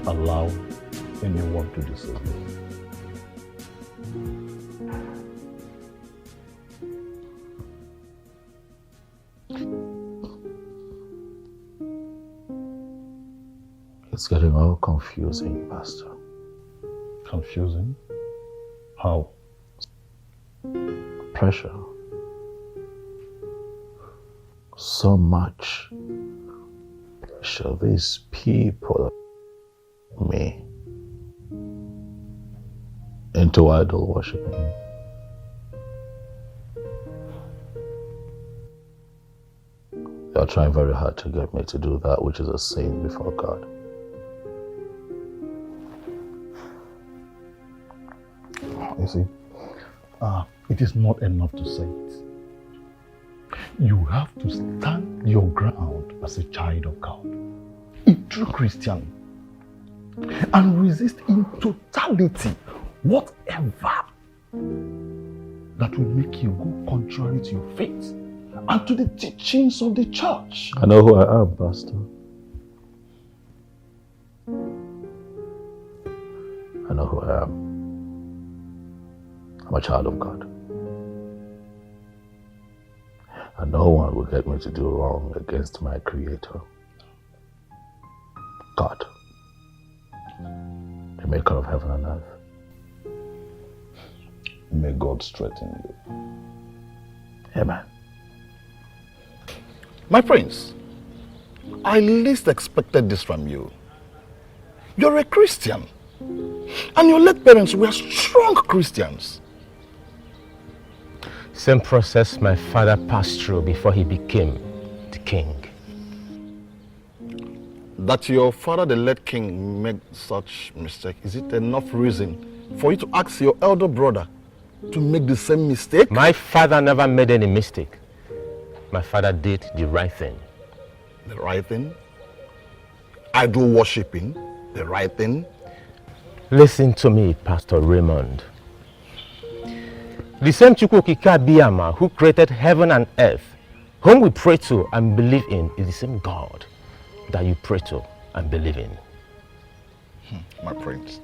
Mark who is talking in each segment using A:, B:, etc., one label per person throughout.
A: allow anyone to deceive you.
B: It's getting all confusing, Pastor.
A: Confusing? How?
B: Pressure. So much pressure. These people, me, into idol worshiping. They are trying very hard to get me to do that which is a sin before God.
A: You see, it is not enough to say it. You have to stand your ground as a child of God, a true Christian, and resist in totality whatever that will make you go contrary to your faith and to the teachings of the church.
B: I know who I am, Pastor. I know who I am. I'm a child of God. And no one will get me to do wrong against my Creator, God, the maker of heaven and earth.
A: May God strengthen you.
B: Amen.
A: My friends, I least expected this from you. You're a Christian, and your late parents were strong Christians.
C: Same process my father passed through before he became the king.
A: That your father, the late king, made such mistake, is it enough reason for you to ask your elder brother to make the same mistake?
C: My father never made any mistake. My father did the right thing.
A: The right thing? Idol worshipping? The right thing?
C: Listen to me, Pastor Raymond. The same Chukwukika Biyama who created heaven and earth, whom we pray to and believe in, is the same God that you pray to and believe in.
A: My friends,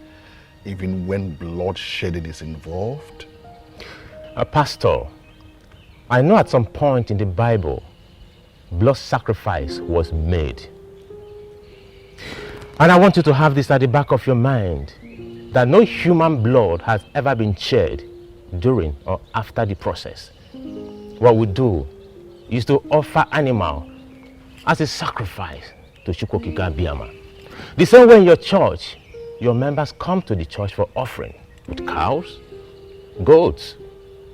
A: even when bloodshedding is involved?
C: Pastor, I know at some point in the Bible, blood sacrifice was made. And I want you to have this at the back of your mind, that no human blood has ever been shed during or after the process. What we do is to offer animal as a sacrifice to Chukwukika Biyama. The same way in your church, your members come to the church for offering with cows, goats,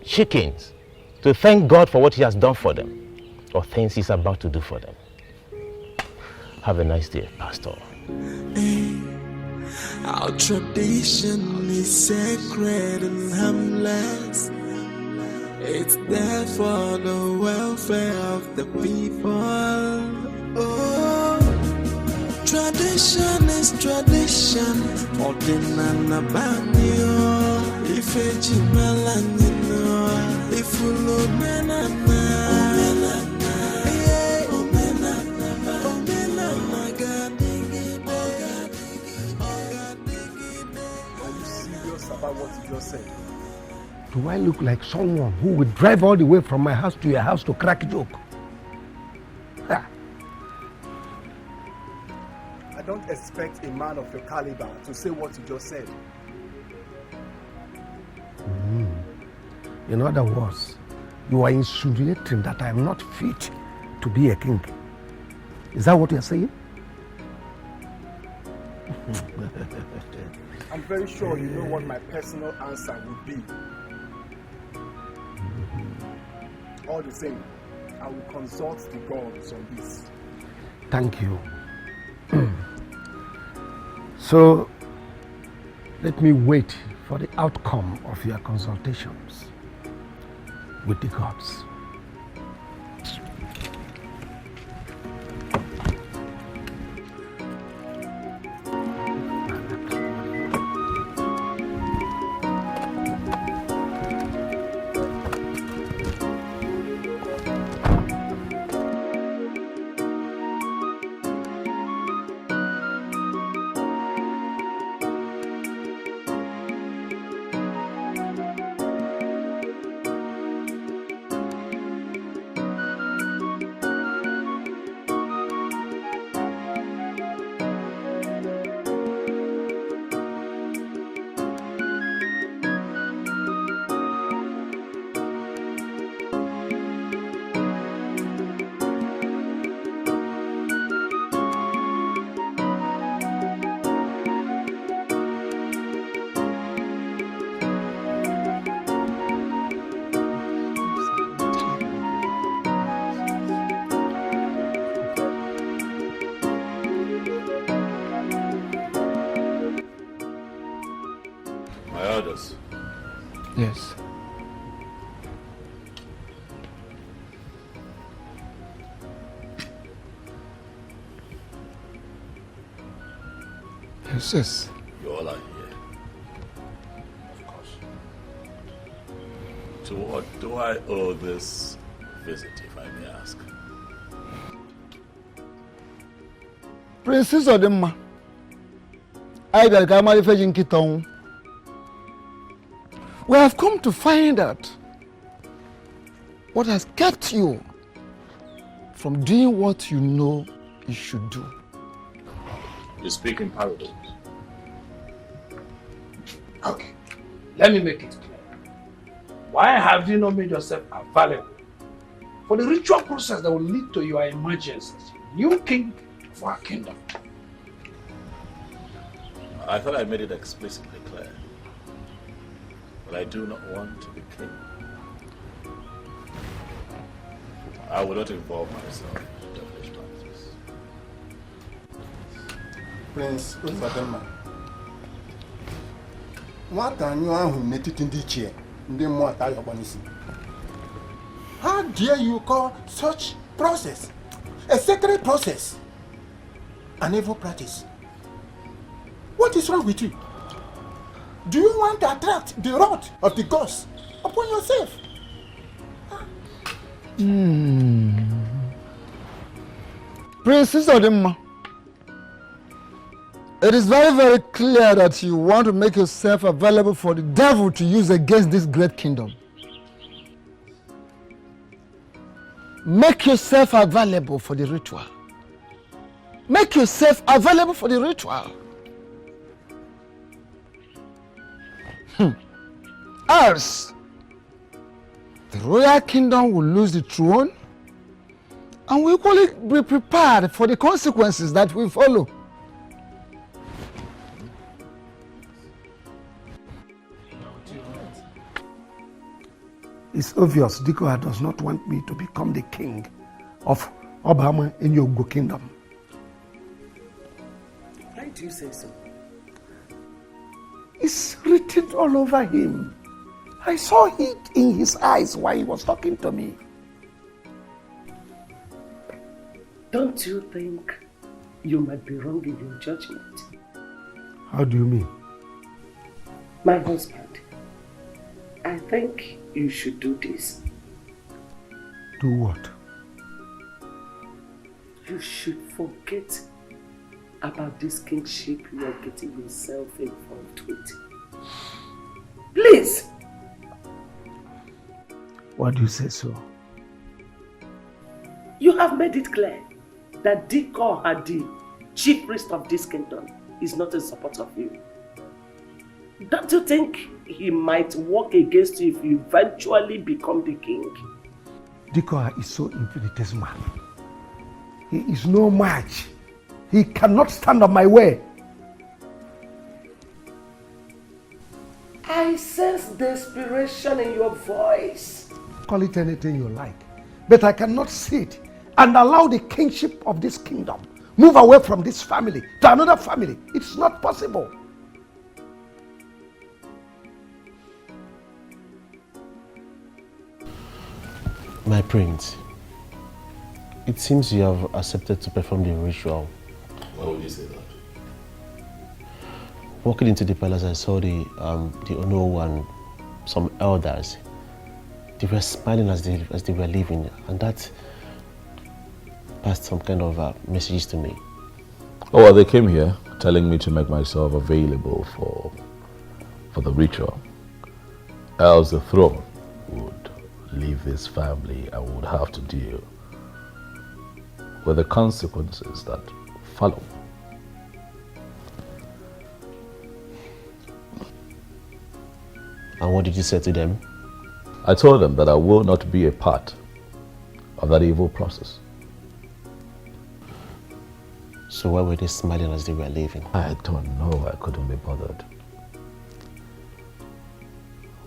C: chickens, to thank God for what he has done for them or things he's about to do for them. Have a nice day, Pastor.
D: Our tradition is sacred and harmless. It's there for the welfare of the people. Oh, tradition is tradition. Ordinana banyo. If it's melanino, if you look
E: about what you just said.
F: Do I look like someone who would drive all the way from my house to your house to crack a joke? Ha.
E: I don't expect a man of your caliber to say what you just said.
F: In other words, you are insinuating that I am not fit to be a king. Is that what you're saying?
E: I'm very sure you know what my personal answer would be. All the same, I will consult the gods on this.
F: Thank you. So, let me wait for the outcome of your consultations with the gods.
B: orders?
F: Yes. Yes.
B: You all are here. Of course. To what do I owe this visit, if I may ask?
F: Princess Odemma, I beg Amari Fejin Kitong. We have come to find out what has kept you from doing what you know you should do.
B: You speak in parables.
G: Okay, let me make it clear. Why have you not made yourself available for the ritual process that will lead to your emergence as new king of our kingdom?
B: I thought I made it explicitly clear. But I do not want to be king. I will not involve myself in devilish practice.
E: Prince Odemma, nwata anyụ ahụ n'etiti ndị ichie ndị mmụọ ata ya ọgbanisi. How dare you call such process a sacred process an evil practice? What is wrong with you? Do you want to attract the wrath of the gods upon yourself?
F: Princess Odemma, it is very, very clear that you want to make yourself available for the devil to use against this great kingdom. Make yourself available for the ritual. Make yourself available for the ritual. Else, the royal kingdom will lose the throne and we equally be prepared for the consequences that will follow. It's obvious Dikoha does not want me to become the king of Obama in your kingdom.
H: Why do you say so?
F: It's written all over him. I saw it in his eyes while he was talking to me.
H: Don't you think you might be wrong in your judgment?
F: How do you mean?
H: My husband, I think you should do this.
F: Do what?
H: You should forget about this kingship you are getting yourself involved with. Please!
F: Why do you say so?
H: You have made it clear that Dikoha, the chief priest of this kingdom, is not in support of you. Don't you think he might work against you if you eventually become the king?
F: Dikoha is so infinitesimal. He is no match. He cannot stand on my way.
H: I sense desperation in your voice.
F: Call it anything you like. But I cannot sit and allow the kingship of this kingdom move away from this family to another family. It's not possible.
C: My prince, it seems you have accepted to perform the ritual.
B: Why would you say that?
C: Walking into the palace, I saw the Ono and some elders. They were smiling as they were leaving, and that passed some kind of messages to me.
B: Oh, well, they came here telling me to make myself available for the ritual. Else the throne would leave this family and would have to deal with the consequences that follow.
C: And what did you say to them?
B: I told them that I will not be a part of that evil process.
C: So why were they smiling as they were leaving?
B: I don't know. I couldn't be bothered.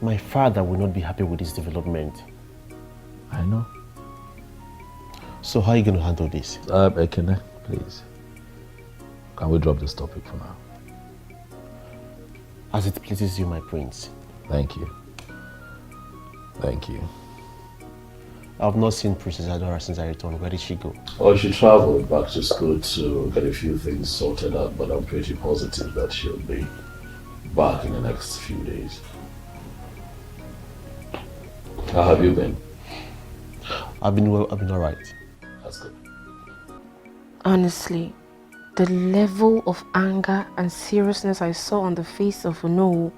C: My father will not be happy with this development.
B: I know.
C: So how are you going to handle this?
B: Ekene, please. Can we drop this topic for now?
C: As it pleases you, my prince.
B: Thank you. Thank you.
C: I've not seen Princess Adora since I returned. Where did she go?
B: Well, she traveled back to school to get a few things sorted out, but I'm pretty positive that she'll be back in the next few days. How have you been?
C: I've been well, I've been alright.
B: That's good.
I: Honestly, the level of anger and seriousness I saw on the face of Ono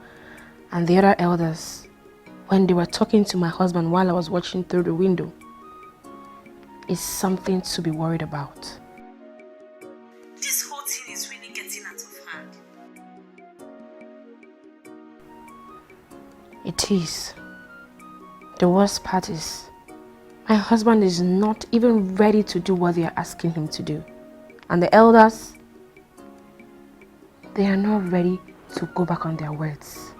I: and the other elders when they were talking to my husband while I was watching through the window is something to be worried about.
J: This whole thing is really getting out of hand.
I: It is. The worst part is, my husband is not even ready to do what they are asking him to do. And the elders, they are not ready to go back on their words.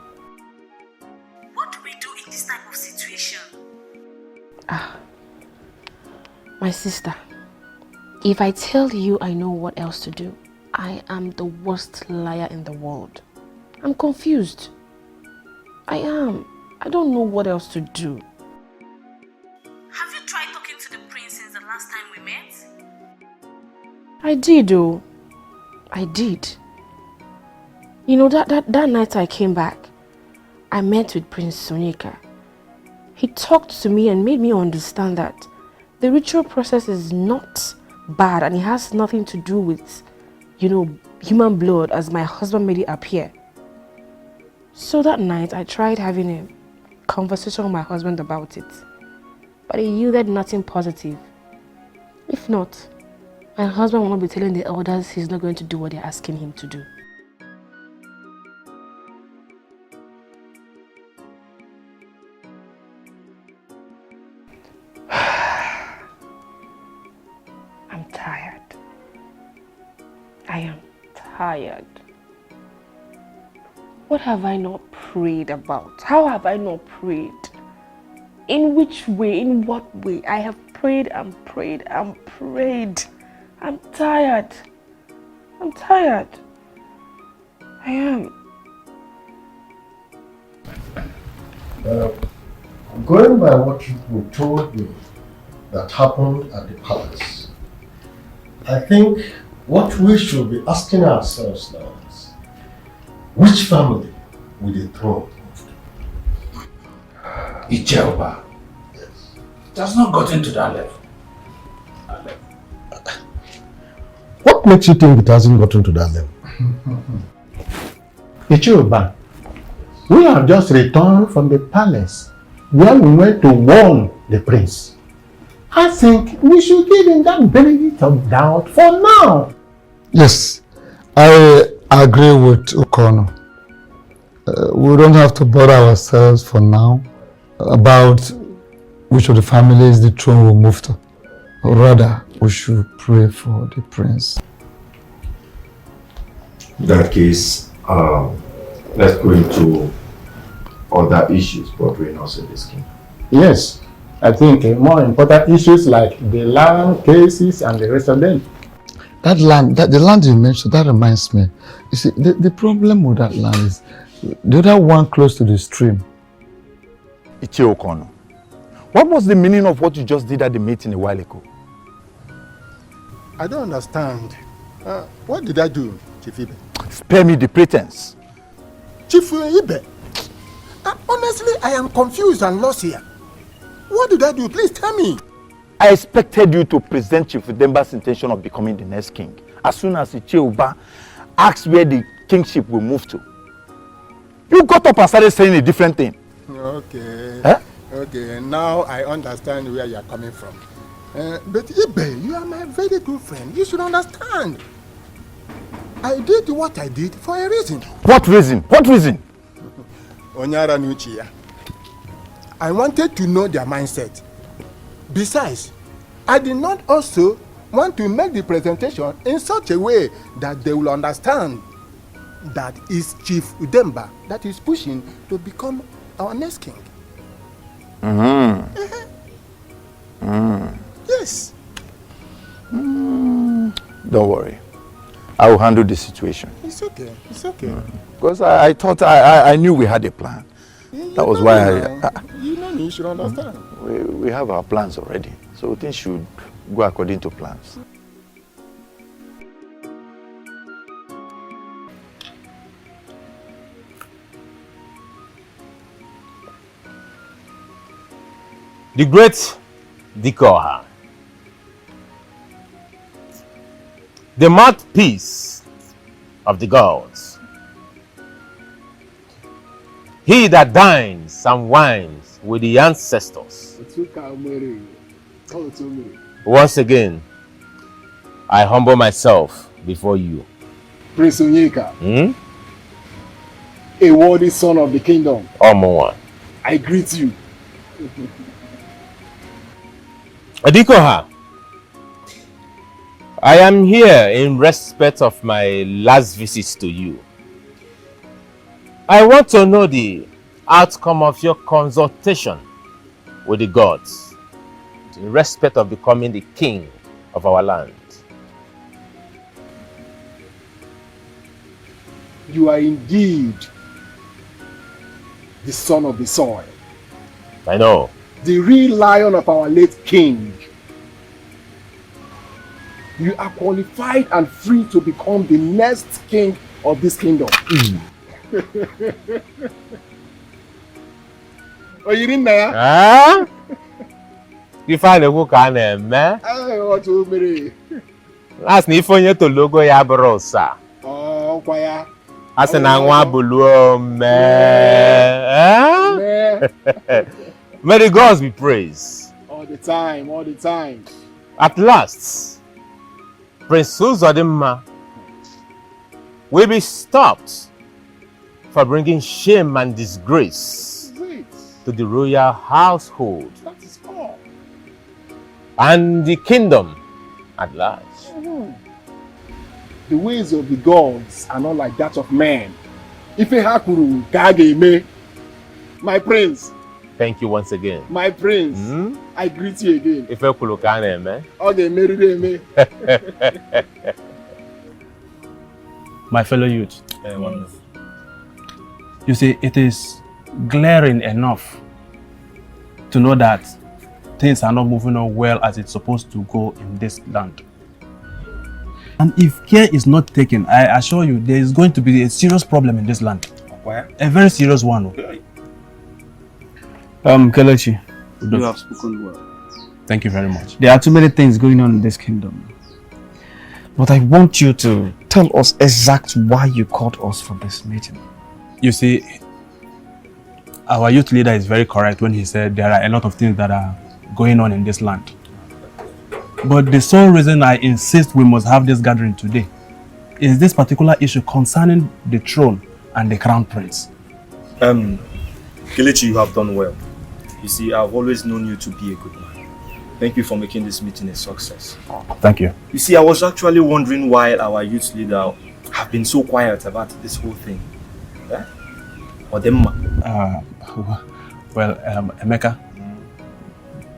J: What do we do in this type of situation?
I: My sister, if I tell you I know what else to do, I am the worst liar in the world. I'm confused. I am. I don't know what else to do.
J: Have you tried talking to the prince since the last time we met?
I: I did, though. I did. You know, that night I came back, I met with Prince Sonika. He talked to me and made me understand that the ritual process is not bad and it has nothing to do with, you know, human blood as my husband made it appear. So that night I tried having a conversation with my husband about it, but he yielded nothing positive. If not, my husband will not be telling the elders he's not going to do what they're asking him to do. I'm tired. I am tired. What have I not prayed about? How have I not prayed? In which way? In what way? I have prayed and prayed and prayed. I'm tired. I'm tired. I am.
E: Going by what you told me that happened at the palace, I think what we should be asking ourselves now is, which family will the throne move to?
G: Ijelba.
E: Yes.
G: It has not gotten to that level.
A: What makes you think it hasn't gotten to that level? Ichioba, we have just returned from the palace where we went to warn the prince. I think we should give him that benefit of doubt for now.
F: Yes, I agree with Okono. We don't have to bother ourselves for now about which of the families the throne will move to. Rather, we should pray for the prince.
K: In that case, let's go into other issues bordering us in this kingdom.
A: Yes, I think more important issues like the land cases and the rest of them.
F: That land, the land you mentioned, that reminds me. You see, the problem with that land is the other one close to the stream.
L: Ichie Okono, what was the meaning of what you just did at the meeting a while ago?
E: I don't understand. What did I do, Chief Ibe?
L: Spare me the pretense.
E: Chief Ibe, honestly, I am confused and lost here. What did I do? Please tell me.
L: I expected you to present Chief Demba's intention of becoming the next king as soon as Ichie Oba asked where the kingship will move to. You got up and started saying a different thing.
E: Okay.
L: Huh?
E: Okay, now I understand where you are coming from. But Ibe, you are my very good friend. You should understand. I did what I did for a reason.
L: What reason? What reason?
E: Onyara Nuchiya. I wanted to know their mindset. Besides, I did not also want to make the presentation in such a way that they will understand that it's Chief Udemba that is pushing to become our next king. Yes.
L: Don't worry. I will handle the situation.
E: It's okay. It's okay.
L: Because I thought I knew we had a plan. That was why
E: you should understand.
L: we have our plans already. So things should go according to plans.
C: The great Dikoha, the mouthpiece of the gods, he that dines and wines with the ancestors. Once again, I humble myself before you.
E: Prince Onyeka, a worthy son of the kingdom,
C: Omowa.
E: I greet you.
C: Adikoha, I am here in respect of my last visit to you. I want to know the outcome of your consultation with the gods in respect of becoming the king of our land.
E: You are indeed the son of the soil.
C: I know.
E: The real lion of our late king. You are qualified and free to become the next king of this kingdom. Oh, you didn't know?
C: Huh? You find a book on him, man?
E: I want to marry.
C: That's not even to logo ya brosa.
E: Oh, kwaya.
C: As an angwa bulu, man. May the gods be praised.
E: All the time, all the time.
C: At last, Prince Uzodimma will be stopped for bringing shame and disgrace to the royal household
E: That is all.
C: and the kingdom at large.
E: The ways of the gods are not like that of man. Ife hakuru kage me. My prince.
C: Thank you once again.
E: My prince. I greet you again.
C: If you could man.
E: Okay, marry me.
M: My fellow youth, you see, it is glaring enough to know that things are not moving on well as it's supposed to go in this land. And if care is not taken, I assure you, there is going to be a serious problem in this land. A very serious one. Kelechi,
N: you have spoken well.
M: Thank you very much.
N: There are too many things going on in this kingdom. But I want you to tell us exactly why you called us for this meeting.
M: You see, our youth leader is very correct when he said there are a lot of things that are going on in this land. But the sole reason I insist we must have this gathering today is this particular issue concerning the throne and the crown prince.
O: Kelechi, you have done well. You see, I've always known you to be a good man. Thank you for making this meeting a success.
M: Thank you.
O: You see, I was actually wondering why our youth leader have been so quiet about this whole thing. Eh?
M: Well, Emeka,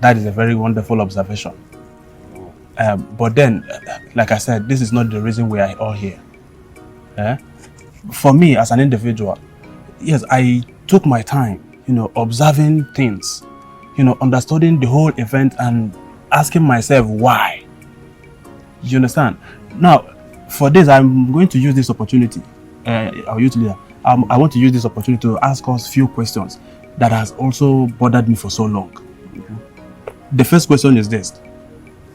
M: that is a very wonderful observation. But then, like I said, this is not the reason we are all here. For me, as an individual, yes, I took my time, observing things, understanding the whole event and asking myself why. You understand? Now, for this, I'm going to use this opportunity, our youth leader, I want to use this opportunity to ask us a few questions that has also bothered me for so long. The first question is this: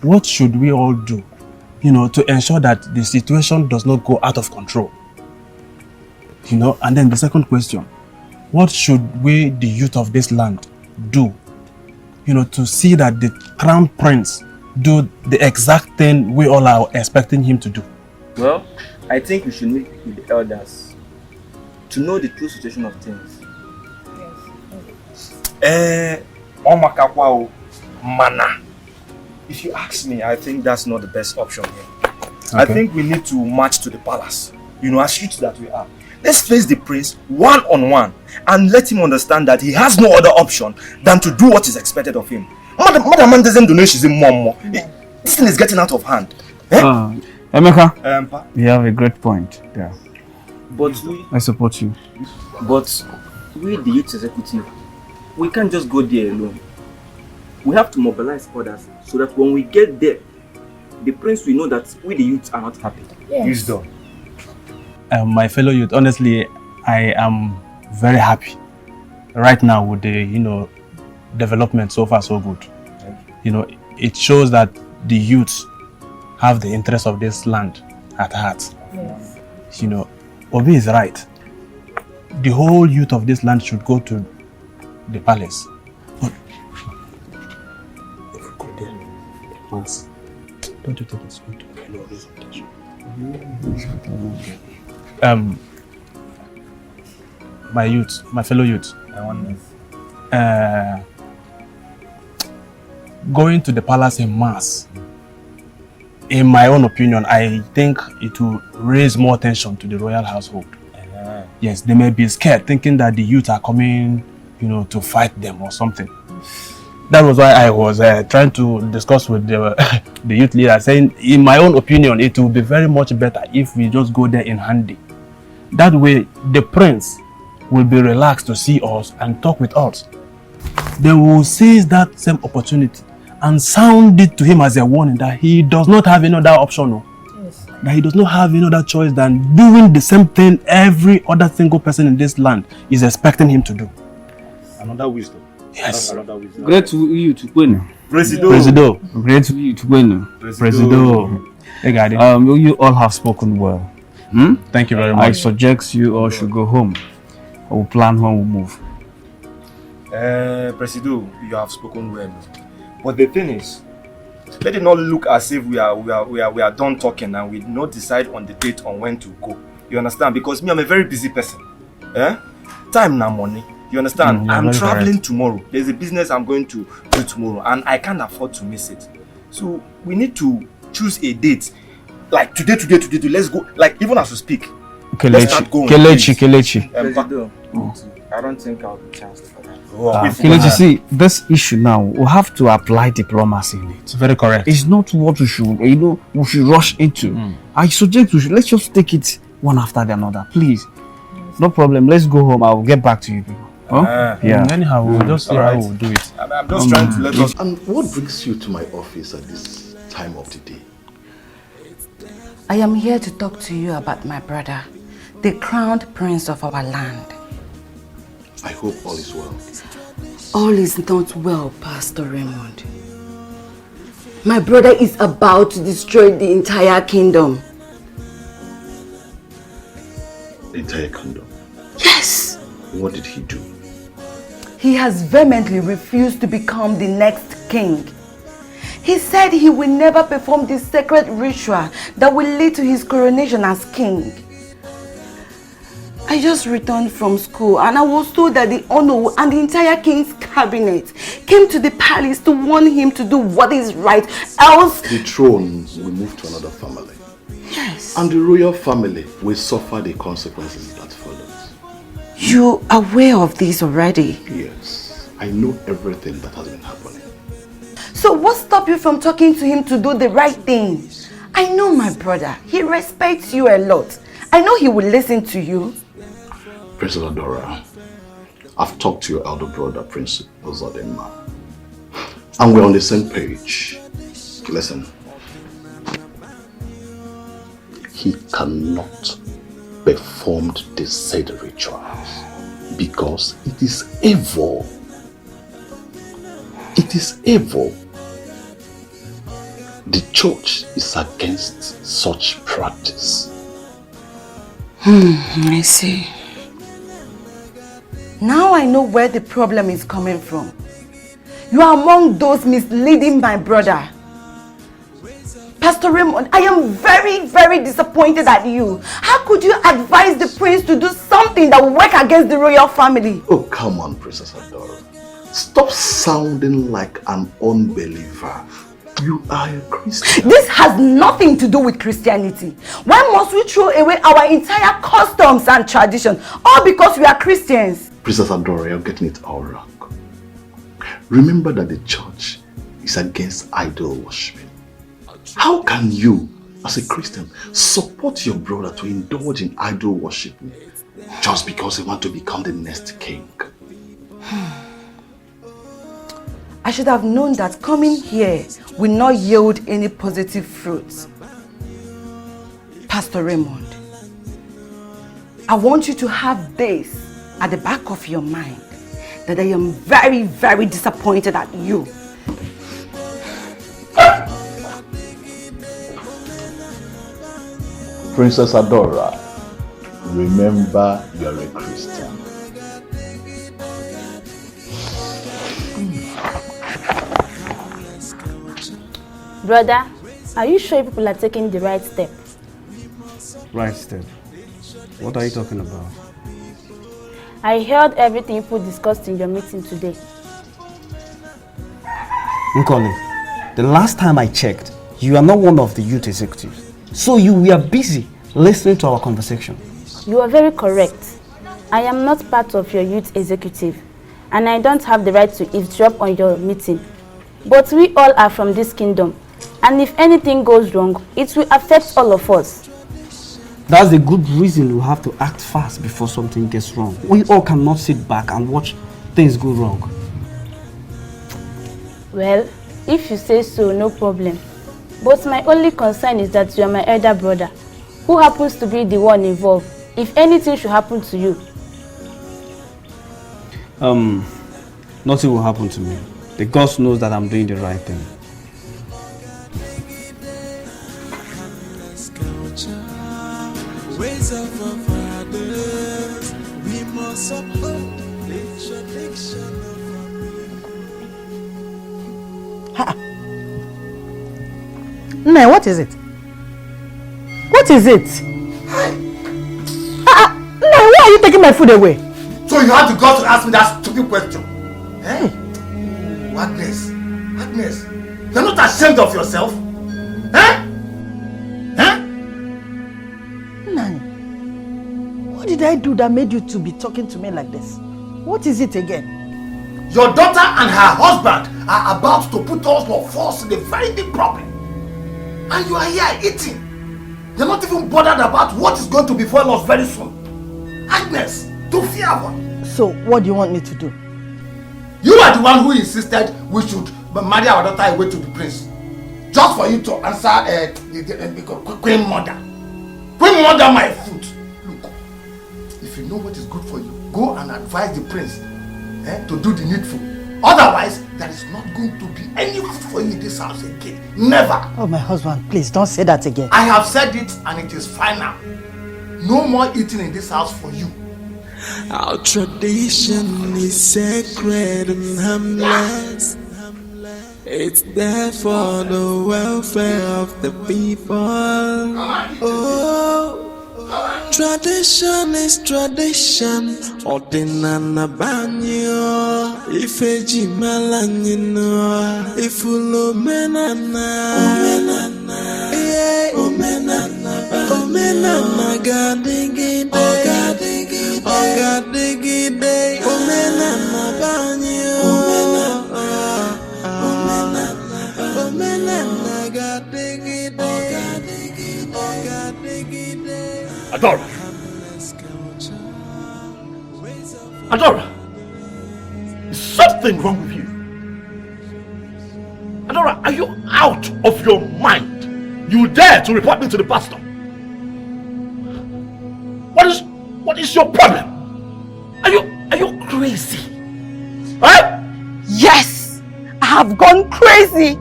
M: what should we all do, to ensure that the situation does not go out of control? And then the second question: what should we, the youth of this land, do, to see that the crown prince do the exact thing we all are expecting him to do?
O: Well, I think we should meet with the elders to know the true situation of things. Mana. If you ask me, I think that's not the best option here. Okay. I think we need to march to the palace, as youths that we are. Let's face the prince one-on-one and let him understand that he has no other option than to do what is expected of him. Madam doesn't do she's in more. This thing is getting out of hand.
N: Emeka, you have a great point there.
O: But
N: I support you.
O: But we the youth executive, we can't just go there alone. We have to mobilize others so that when we get there, the prince will know that we the youth are not happy.
I: Yes.
O: Wisdom.
M: My fellow youth, honestly, I am very happy right now with the development so far so good. It shows that the youth have the interest of this land at heart.
I: Yes.
M: Obi is right. The whole youth of this land should go to the palace. But if we go there once, don't you think it's good to know this attention? My youth, my fellow youth.
O: I want this.
M: Going to the palace in mass, in my own opinion, I think it will raise more attention to the royal household. Yes, they may be scared, thinking that the youth are coming, to fight them or something. That was why I was trying to discuss with the youth leader, saying, in my own opinion, it will be very much better if we just go there in handy. That way, the prince will be relaxed to see us and talk with us. They will seize that same opportunity and sound it to him as a warning that he does not have any other option. No? Yes. That he does not have any other choice than doing the same thing every other single person in this land is expecting him to do.
O: Another wisdom.
M: Yes.
O: Another wisdom.
N: Great to you to win.
M: Presido.
N: Great to you to win.
M: Presido. Hey, Daddy.
N: You all have spoken well.
M: Thank you very much.
N: I suggest you all should go home. I will plan when we move.
O: Presido, you have spoken well. But the thing is, let it not look as if we are done talking and we not decide on the date on when to go. You understand? Because me, I'm a very busy person. Time now money. You understand? I'm traveling tomorrow. There's a business I'm going to do tomorrow and I can't afford to miss it. So we need to choose a date. Like today, let's go. Like even as we speak.
N: Kelechi.
O: I don't think I'll be chanced for that.
N: Kelechi, see, this issue now, we have to apply diplomacy in it.
M: Very correct.
N: It's not what we should, we should rush into. I suggest let's just take it one after the other, please. No problem. Let's go home. I will get back to you people.
M: Yeah. Anyhow, we'll just see how we'll do it.
O: I'm just trying to let us.
A: And what brings you to my office at this time of the day?
P: I am here to talk to you about my brother, the crowned prince of our land.
A: I hope all is well.
P: All is not well, Pastor Raymond. My brother is about to destroy the entire kingdom.
A: The entire kingdom?
P: Yes!
A: What did he do?
P: He has vehemently refused to become the next king. He said he will never perform the sacred ritual that will lead to his coronation as king. I just returned from school and I was told that the Ono and the entire king's cabinet came to the palace to warn him to do what is right, else...
A: The throne will move to another family.
P: Yes.
A: And the royal family will suffer the consequences that follows.
P: You are aware of this already?
A: Yes. I know everything that has been happening.
P: So what stopped you from talking to him to do the right thing? I know my brother. He respects you a lot. I know he will listen to you.
A: Princess Adora, I've talked to your elder brother, Prince Ozodema, and we're on the same page. Listen, he cannot perform the said rituals because it is evil. It is evil. The church is against such practice.
P: I see. Now I know where the problem is coming from. You are among those misleading my brother. Pastor Raymond, I am very, very disappointed at you. How could you advise the prince to do something that will work against the royal family?
A: Oh, come on, Princess Adora. Stop sounding like an unbeliever. You are a Christian.
P: This has nothing to do with Christianity. Why must we throw away our entire customs and tradition, all because we are Christians?
A: Princess Adora, you're getting it all wrong. Remember that the church is against idol worshiping. How can you as a Christian, support your brother to indulge in idol worship just because he wants to become the next king?
P: I should have known that coming here will not yield any positive fruits. Pastor Raymond, I want you to have this at the back of your mind, that I am very, very disappointed at you.
B: Princess Adora, remember you're a Christian.
J: Brother, are you sure people are taking the right step?
N: Right step? What are you talking about?
J: I heard everything people discussed in your meeting today.
N: Nkoli, the last time I checked, you are not one of the youth executives. So you were busy listening to our conversation.
J: You are very correct. I am not part of your youth executive, and I don't have the right to eavesdrop on your meeting. But we all are from this kingdom, and if anything goes wrong, it will affect all of us.
N: That's a good reason we have to act fast before something gets wrong. We all cannot sit back and watch things go wrong.
J: Well, if you say so, no problem. But my only concern is that you are my elder brother, who happens to be the one involved, if anything should happen to you.
N: Nothing will happen to me. The God knows that I'm doing the right thing.
D: Ways of our fathers, we must uphold the tradition of
P: Ha! Nay, what is it? What is it? Nay, why are you taking my food away?
E: So you had to go to ask me that stupid question? Eh? Agnes, Agnes, you're not ashamed of yourself? Eh?
P: What did I do that made you to be talking to me like this? What is it again?
E: Your daughter and her husband are about to put us for force in a very big problem. And you are here eating. You're not even bothered about what is going to befall us very soon. Agnes, to fear what?
P: So, what do you want me to do?
E: You are the one who insisted we should marry our daughter away to the prince. Just for you to answer the Queen Mother. Queen Mother, my foot. Look, if you know what is good for you, go and advise the prince to do the needful. Otherwise, there is not going to be any food for you in this house again. Never.
P: Oh, my husband, please don't say that again.
E: I have said it and it is final. No more eating in this house for you.
D: Our tradition is sacred and harmless. It's there for the welfare of the people. Oh, tradition is tradition. Ordinana banyo. Ifeji malanyino. Ifulo menana. Omenana. Yeah. Omenana. Omenana gadigi day. Ogadigi day. Omenana banyo.
A: Adora! Adora! Is something wrong with you? Adora, are you out of your mind? You dare to report me to the pastor? What is your problem? Are you crazy? Huh?
P: Yes! I have gone crazy!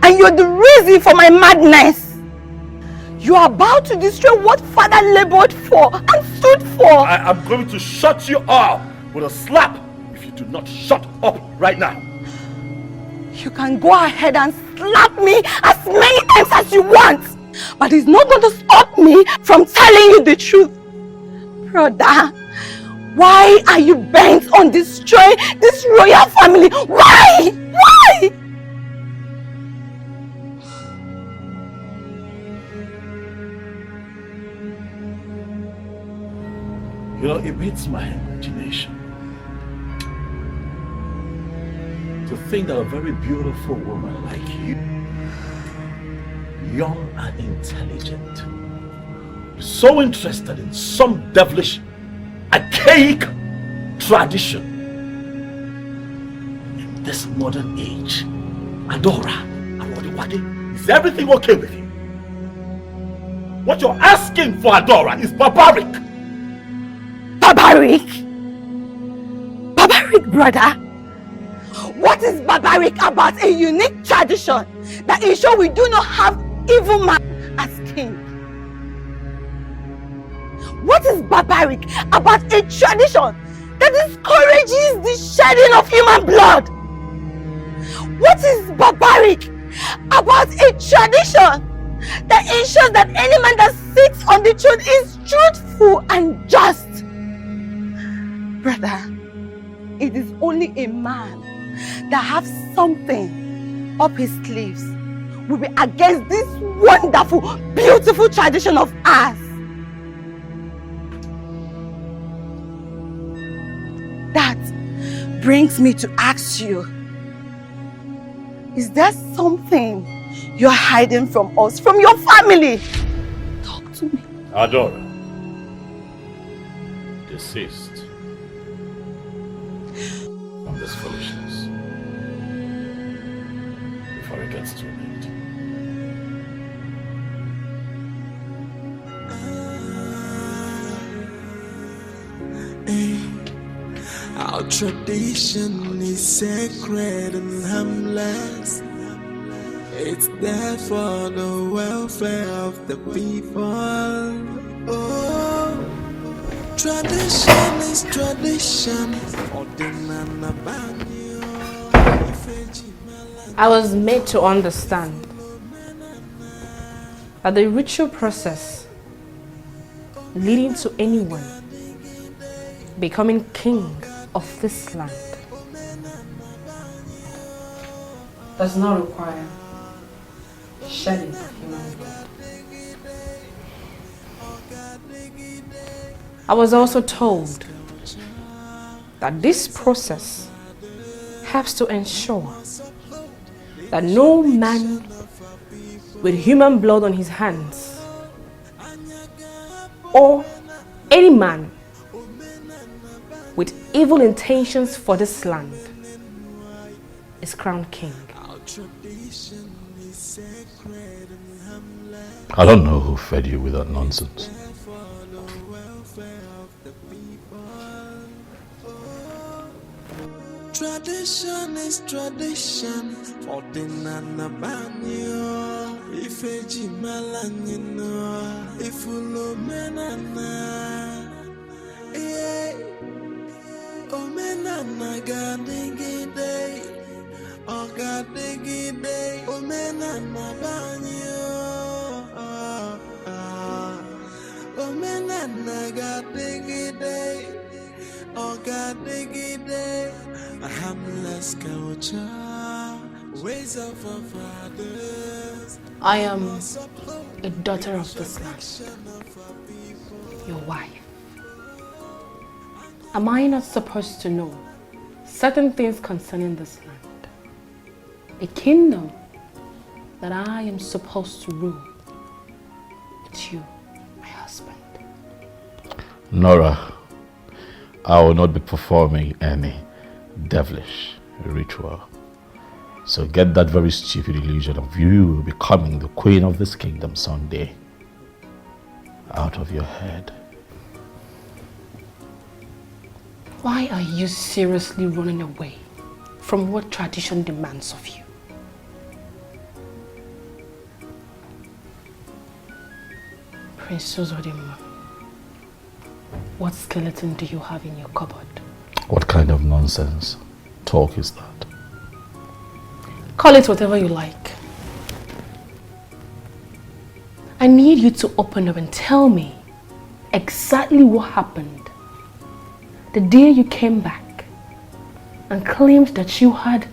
P: And you're the reason for my madness! You are about to destroy what Father labored for and stood for!
A: I am going to shut you up with a slap if you do not shut up right now.
P: You can go ahead and slap me as many times as you want, but it's not going to stop me from telling you the truth. Brother, why are you bent on destroying this royal family? Why? Why?
A: You know, it beats my imagination to think that a very beautiful woman like you
B: young and intelligent, so interested in some devilish, archaic tradition. In this modern age, Adora, is everything okay with you? What you're asking for, Adora, is barbaric.
P: Barbaric? Barbaric, brother? What is barbaric about a unique tradition that ensures we do not have evil man as king? What is barbaric about a tradition that discourages the shedding of human blood? What is barbaric about a tradition that ensures that any man that sits on the throne is truthful and just? Brother, it is only a man that has something up his sleeves will be against this wonderful, beautiful tradition of ours. That brings me to ask you, is there something you're hiding from us, from your family? Talk to me.
B: Adora, desist from this foolishness before it gets too late.
D: Our tradition is sacred and harmless. It's there for the welfare of the people. Oh, tradition is tradition.
I: I was made to understand that the ritual process leading to anyone becoming king of this land does not require shedding of human blood. I was also told that this process helps to ensure that no man with human blood on his hands or any man with evil intentions for this land is crowned king.
B: I don't know who fed you with that nonsense.
D: Tradition is tradition. Ordinana banyo. Ifeji malanyino. Ifulo menana. Omenana gadigide. Ogadigide. Omenana banyo. Omenana gadigide. Ogadigide. A harmless culture, ways of our fathers.
I: I am a daughter of this land, your wife. Am I not supposed to know certain things concerning this land? A kingdom that I am supposed to rule with you, my husband.
B: Nora, I will not be performing any devilish ritual. So get that very stupid illusion of you becoming the queen of this kingdom someday out of your head.
I: Why are you seriously running away from what tradition demands of you? Prince Uzodimma, what skeleton do you have in your cupboard?
B: What kind of nonsense talk is that?
I: Call it whatever you like. I need you to open up and tell me exactly what happened the day you came back and claimed that you had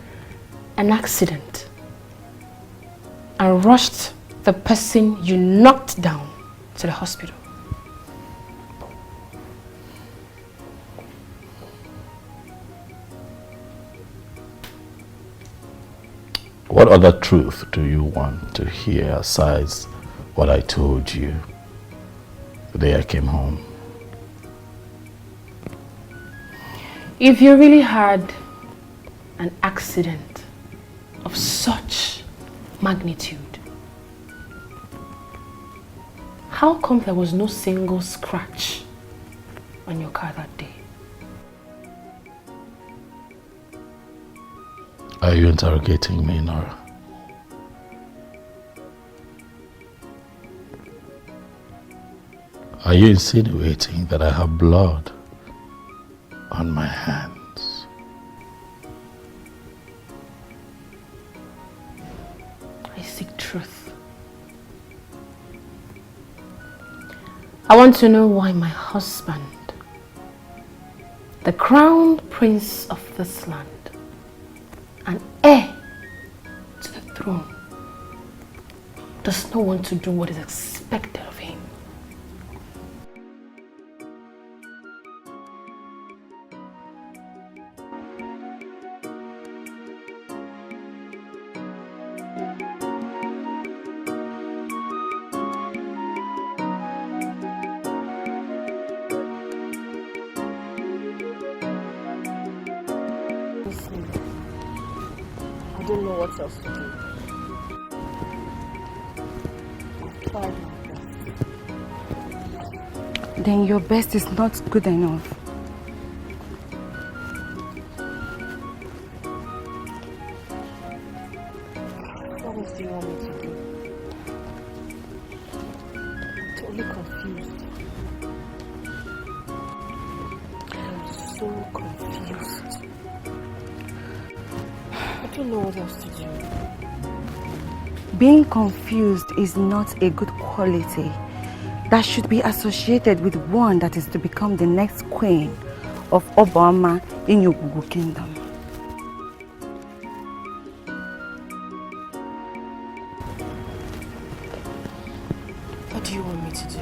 I: an accident and rushed the person you knocked down to the hospital.
B: What other truth do you want to hear aside what I told you the day I came home?
I: If you really had an accident of such magnitude, how come there was no single scratch on your car that day?
B: Are you interrogating me, Nora? Are you insinuating that I have blood on my hands?
I: I seek truth. I want to know why my husband, the crown prince of this land, and heir to the throne, does not want to do what is expected of him.
P: I don't know what else to do.
J: Then your best is not good enough.
P: What else do you want me to do? I'm totally confused. I'm so confused. I don't know what else to do.
J: Being confused is not a good quality that should be associated with one that is to become the next queen of Obama in your Google kingdom.
I: What do you want me to do?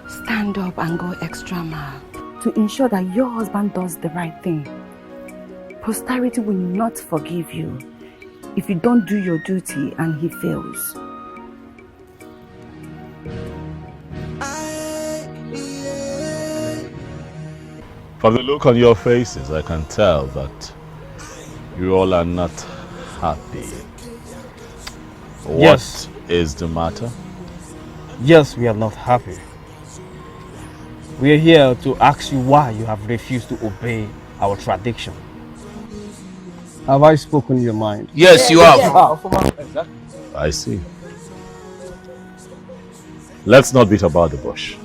J: Stand up and go extra mile to ensure that your husband does the right thing. Posterity will not forgive you if you don't do your duty and he fails.
B: From the look on your faces, I can tell that you all are not happy.
N: Yes.
B: What is the matter?
N: Yes, we are not happy. We are here to ask you why you have refused to obey our tradition. Have I spoken your mind?
B: Yes, you have. I see. Let's not beat about the bush.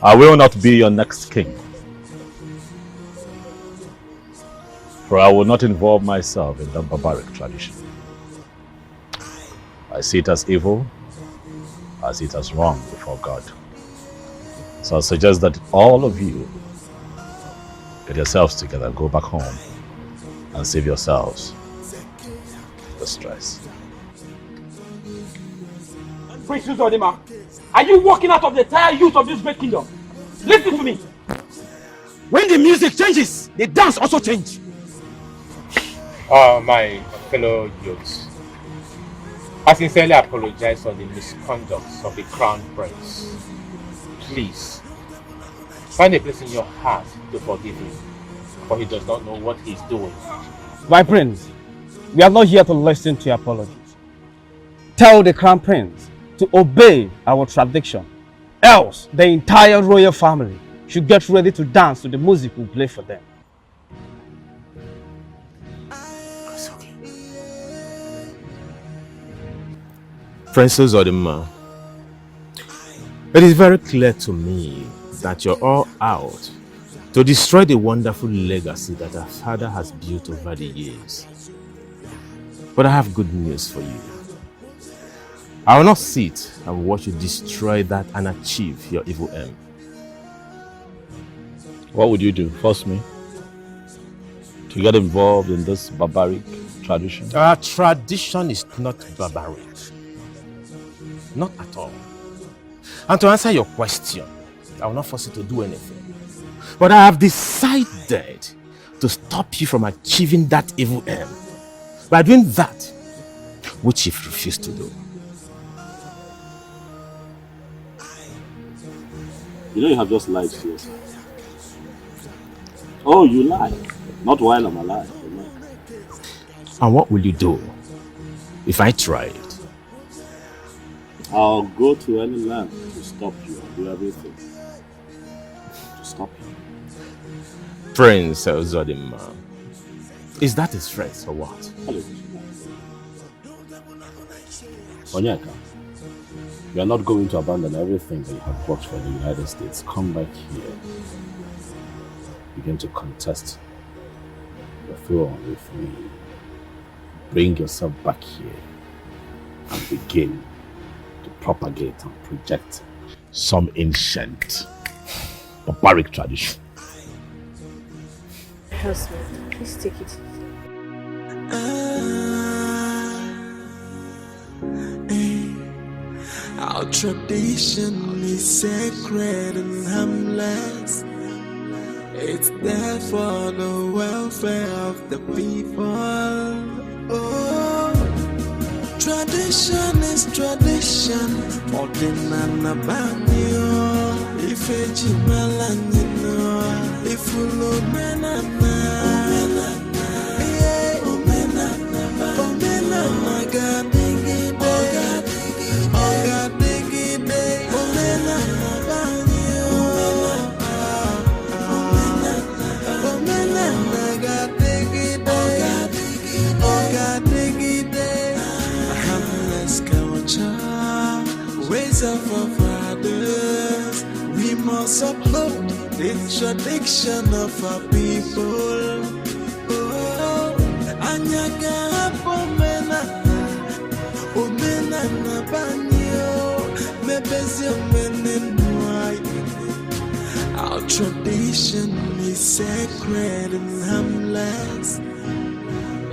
B: I will not be your next king. For I will not involve myself in the barbaric tradition. I see it as evil. I see it as wrong before God. So I suggest that all of you get yourselves together, go back home and save yourselves the stress.
Q: Prince Uzodima, are you walking out of the entire youth of this great kingdom? Listen to me. When the music changes, the dance also change.
R: My fellow youths, I sincerely apologize for the misconduct of the crown prince. Please, find a place in your heart to forgive him, for he does not know what he's doing.
N: My prince, we are not here to listen to your apologies. Tell the crown prince to obey our tradition, else the entire royal family should get ready to dance to the music we play for them.
C: Princess Odima, it is very clear to me that you're all out to destroy the wonderful legacy that our father has built over the years. But I have good news for you. I will not sit and watch you destroy that and achieve your evil aim.
B: What would you do? Force me to get involved in this barbaric tradition?
C: Our tradition is not barbaric. Not at all. And to answer your question, I will not force you to do anything. But I have decided to stop you from achieving that evil aim by doing that which you've refused to do.
B: You know you have just lied to yourself. Oh, you lie. Not while I'm alive.
C: And what will you do if I try it?
B: I'll go to any land to stop you and do everything to stop you.
C: Prince Zodima, is that a threat or what?
B: Onyeka, you are not going to abandon everything that you have worked for in the United States. Come back here. Begin to contest the throne with me. Bring yourself back here and begin to propagate and project some ancient barbaric tradition.
I: Husband, please take it easy.
D: Our tradition is sacred and harmless. It's there for the welfare of the people. Oh, tradition is tradition. Ordinana banyo. If eji melanino. If ulo menana. Omenana gadingi day. Omenana banyo. Omenana gadingi day. Harmless culture, ways of our fathers. We must uphold the tradition of our people. Oh, anyaga omenana banyo, mebezi omenenwai. Our tradition is sacred and harmless.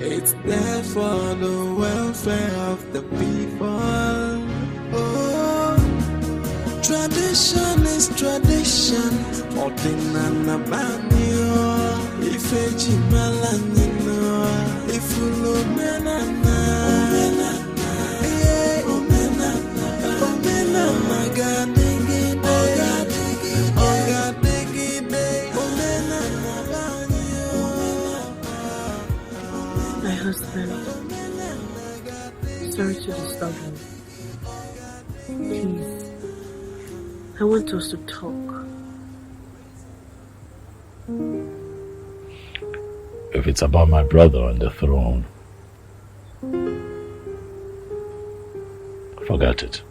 D: It's there for the welfare of the people. Oh, tradition is tradition. Ordinana banyo. If eji melanino. If ulo menana. Omenana gadingi day. Omenana banyo.
I: My husband, sorry to disturb you. Please, I want us to talk.
B: If it's about my brother on the throne, forget it.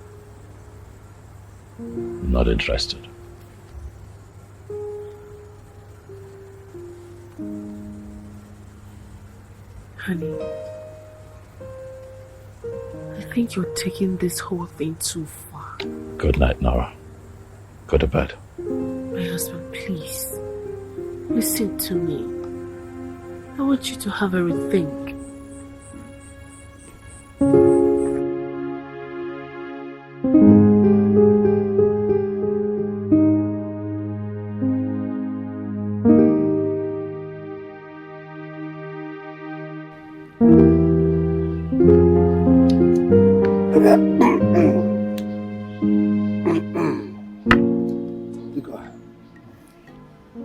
B: Not interested.
I: Honey, I think you're taking this whole thing too far.
B: Good night, Nora. Go to bed.
I: My husband, please, listen to me. I want you to have a rethink.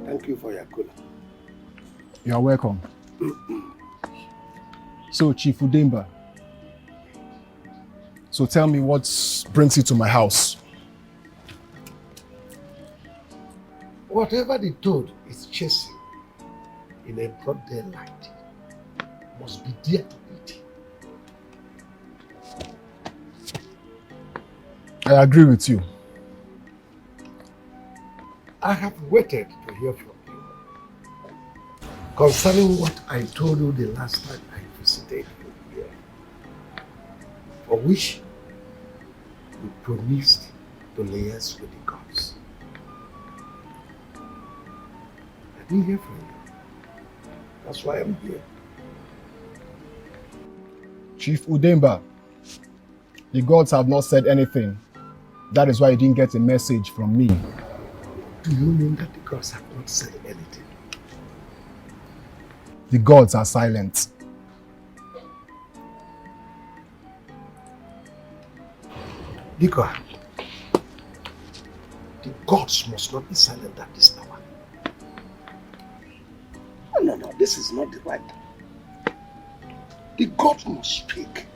S: Thank you for your cooler.
E: You're welcome. So, Chief Udemba, so tell me what brings you to my house?
S: Whatever they told is chasing in a broad daylight must be there to eat.
E: I agree with you.
S: I have waited to hear from you concerning what I told you the last time I visited you here, for which you promised to liaise with the gods. I didn't hear from you. That's why I'm here.
E: Chief Udemba, the gods have not said anything. That is why you didn't get a message from me.
S: Do you mean that the gods have not said anything?
T: The gods are silent.
S: Diko, the gods must not be silent at this hour. No, this is not the right time. The gods must speak.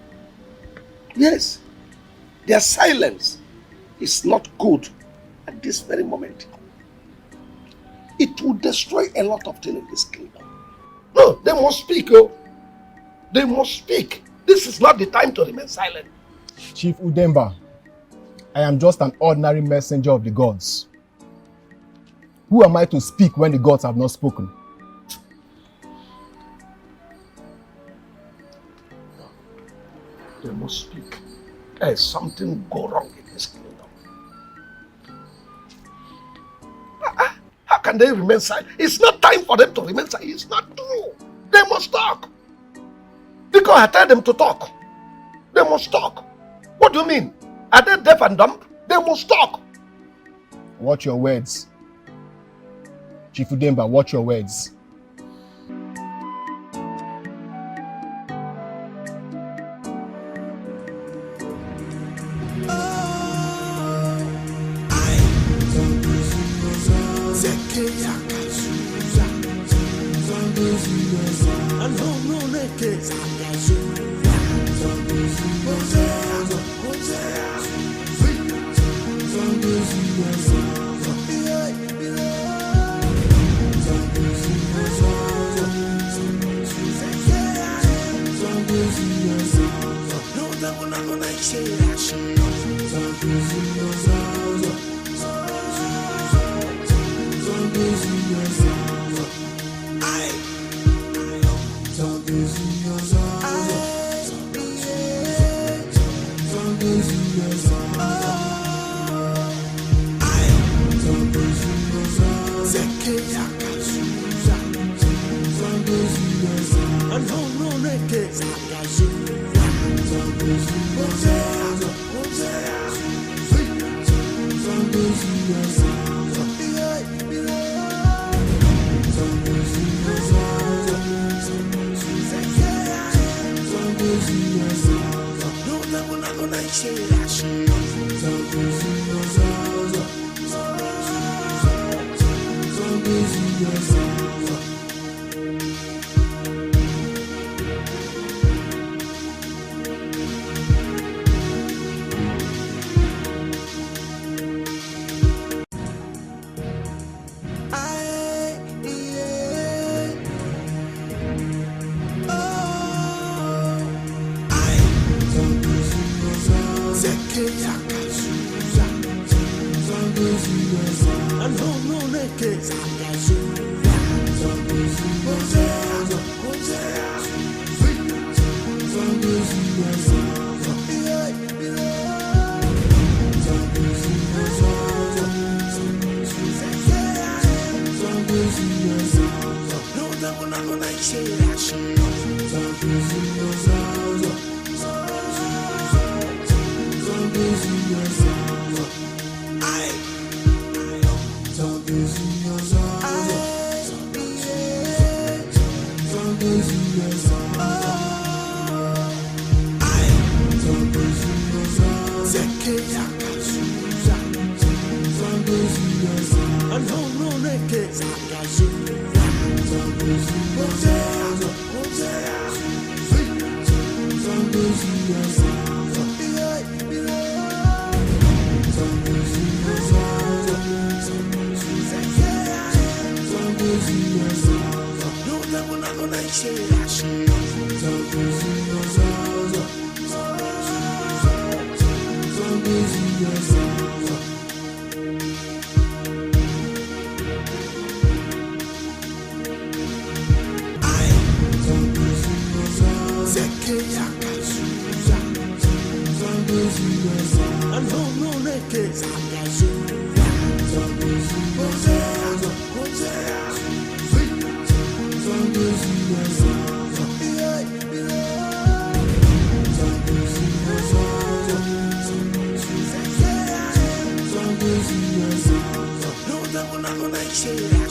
S: Yes, their silence is not good at this very moment. It will destroy a lot of things in this kingdom. No, they must speak, oh. They must speak. This is not the time to remain silent.
T: Chief Udemba, I am just an ordinary messenger of the gods. Who am I to speak when the gods have not spoken?
S: They must speak. There's something go wrong in this kingdom. How can they remain silent? It's not time for them to remain silent. It's not true. They must talk. Because I tell them to talk. They must talk. What do you mean? Are they deaf and dumb? They must talk.
T: Watch your words. Chief Udemba, watch your words.
D: say